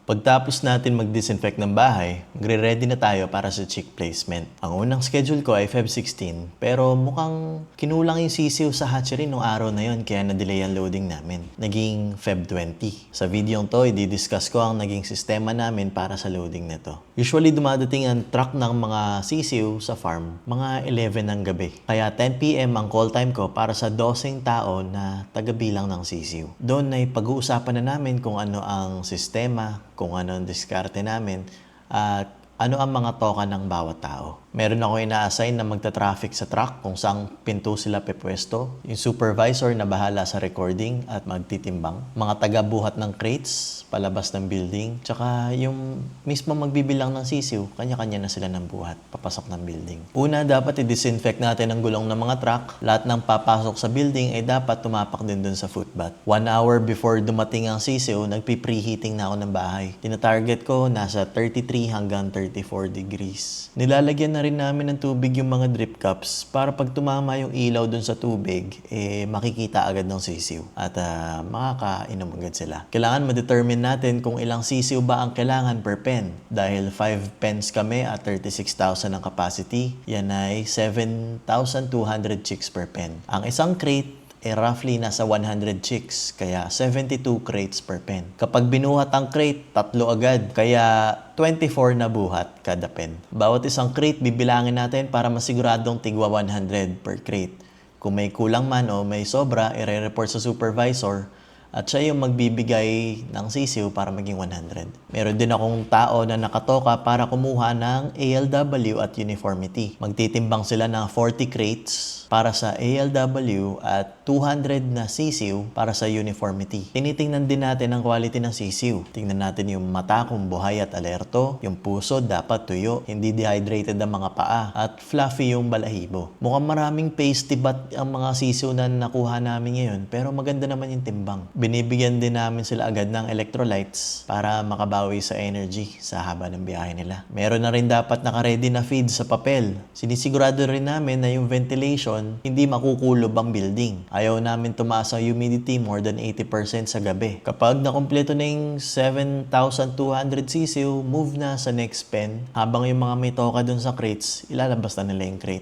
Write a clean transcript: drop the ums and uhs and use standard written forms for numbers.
Pagtapos natin mag-disinfect ng bahay, magre-ready na tayo para sa chick placement. Ang unang schedule ko ay Feb 16, pero mukhang kinulang yung sisiw sa hatchery nung araw na yon kaya na-delay ang loading namin. Naging Feb 20. Sa video to, i-discuss ko ang naging sistema namin para sa loading nito. Usually dumadating ang truck ng mga sisiw sa farm, mga 11 ng gabi. Kaya 10 PM ang call time ko para sa 12 tao na taga-bilang ng sisiw. Doon ay pag-uusapan na namin kung ano ang sistema, kung ano ang diskarte namin, at ano ang mga toka ng bawat tao. Meron ako ina-assign na magta-traffic sa truck kung saan pinto sila pepwesto. Yung supervisor na bahala sa recording at magtitimbang. Mga taga-buhat ng crates, palabas ng building. Tsaka yung mismo magbibilang ng sisiw, kanya-kanya na sila ng buhat, papasok ng building. Una, dapat i-disinfect natin ang gulong ng mga truck. Lahat ng papasok sa building ay dapat tumapak din dun sa footbath. 1 hour before dumating ang sisiw, nagpi-preheating na ako ng bahay. Tina-target ko nasa 33 hanggang 34 degrees. Nilalagyan na rin namin ng tubig yung mga drip cups para pag tumama yung ilaw dun sa tubig, makikita agad ng sisiw at makakainom agad sila. Kailangan ma-determine natin kung ilang sisiw ba ang kailangan per pen. Dahil 5 pens kami at 36,000 ang capacity, yan ay 7,200 chicks per pen. Ang isang crate roughly nasa 100 chicks, kaya 72 crates per pen. Kapag binuhat ang crate, 3 agad, kaya 24 na buhat kada pen. Bawat isang crate bibilangin natin para masiguradong tigwa 100 per crate. Kung may kulang man o may sobra, ire-report sa supervisor at siya yung magbibigay ng sisiw para maging 100. Meron din akong tao na nakatoka para kumuha ng ALW at uniformity. Magtitimbang sila ng 40 crates para sa ALW at 200 na sisiw para sa uniformity. Tinitingnan din natin ang quality ng sisiw. Tingnan natin yung mata kung buhay at alerto, yung puso dapat tuyo, hindi dehydrated ang mga paa, at fluffy yung balahibo. Mukhang maraming pasty bat ang mga sisiw na nakuha namin ngayon, pero maganda naman yung timbang. Binibigyan din namin sila agad ng electrolytes para makabawi sa energy sa haba ng biyahe nila. Meron na rin dapat naka-ready na feed sa papel. Sinisigurado rin namin na yung ventilation hindi makukulob ang building. Ayaw namin tumaas ang humidity more than 80% sa gabi. Kapag nakumpleto na yung 7,200 sisiw, move na sa next pen. Habang yung mga may toka dun sa crates, ilalabas na nila yung crate.